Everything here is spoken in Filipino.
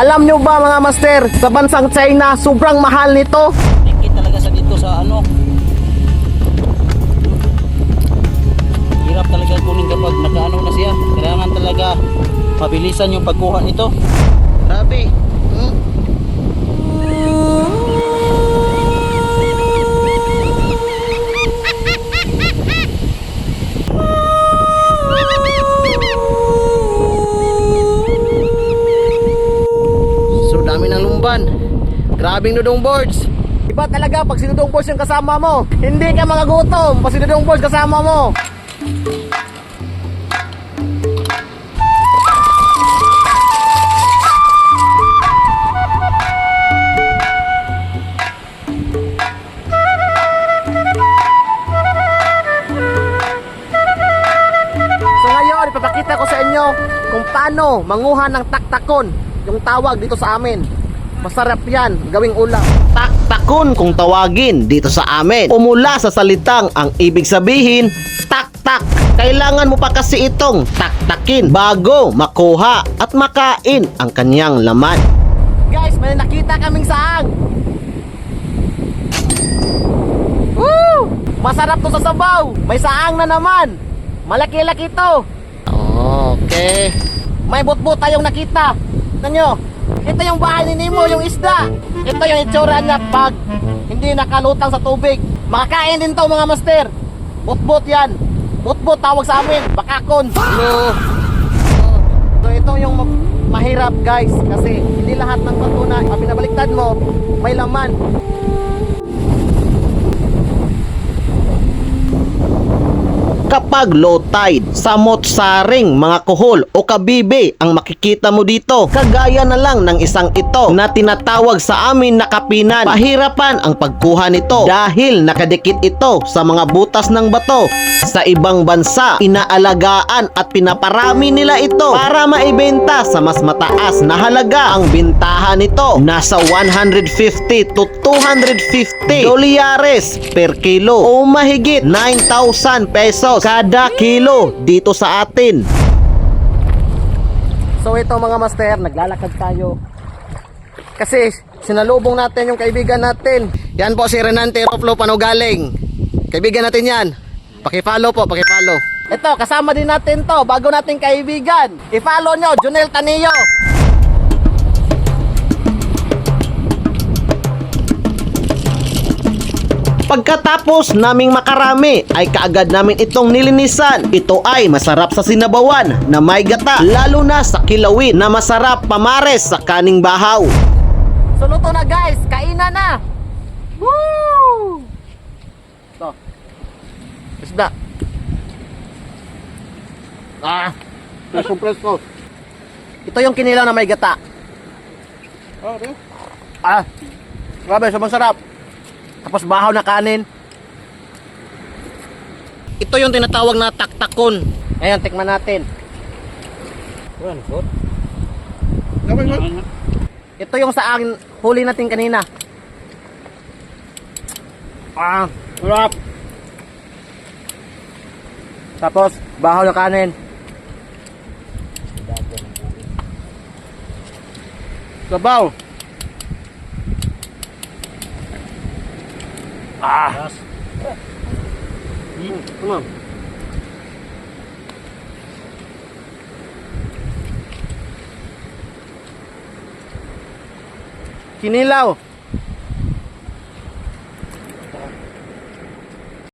Alam nyo ba mga master, sa bansang China, sobrang mahal nito. Tikit talaga sa dito sa ano. Hirap talaga kunin kapag nakaano na siya. Kailangan talaga mabilisan yung pagkuha nito. Grabe. So dami ng lumban. Grabing dudong boards. Iba talaga pag sinudong boards yung kasama mo. Hindi ka mga gutom pag sinudong boards kasama mo. So ngayon, ipapakita ko sa inyo kung paano manguha ng taktakon, yung tawag dito sa amin. Masarap yan, gawing ulam. Taktakon kung tawagin dito sa amin. Umula sa salitang ang ibig sabihin, taktak. Kailangan mo pa kasi itong taktakin bago makuha at makain ang kanyang laman. Guys, may nakita kaming saang. Woo! Masarap to sa sabaw. May saang na naman. Malaki-laki to. Okay. May butbut tayong nakita. Tignan nyo. Ito yung bahay ni Nemo, yung isda. Ito yung itsura niya pag hindi nakalutang sa tubig. Makakain din to mga master. Butbut yan. Butbut tawag sa amin. Bakakon. Hello. So ito yung mahirap guys. Kasi hindi lahat ng bato na pinabaliktad mo may laman. Kapag low tide, samot saring, mga kuhol o kabibe ang makikita mo dito. Kagaya na lang ng isang ito na tinatawag sa amin na kapinan. Pahirapan ang pagkuha nito dahil nakadikit ito sa mga butas ng bato. Sa ibang bansa, inaalagaan at pinaparami nila ito para maibenta sa mas mataas na halaga. Ang bintahan nito nasa 150 to 250 dolyares per kilo o mahigit 9,000 pesos kada kilo dito sa atin. So ito mga master, naglalakad tayo kasi sinalubong natin yung kaibigan natin. Yan po si Renante Roplo Panugaling. Kaibigan natin yan. Paki-follow po, paki-follow. Ito, kasama din natin to, bago nating kaibigan. I-follow nyo, Junel Tanillo. Pagkatapos naming makarami ay kaagad namin itong nilinisan. Ito ay masarap sa sinabawan na may gata, lalo na sa kilawin na masarap pamares sa kaning bahaw. So luto na guys, kainan na. Woo! Ito. Isda. Presko. Ito yung kinilaw na may gata. Grabe, sobrang sarap. Tapos bahaw na kanin. Ito yung tinatawag na taktakon. Ayan, tikman natin. Ito yung sa akin huli natin kanina. Sarap. Tapos bahaw na kanin. Sabaw. Kinilaw.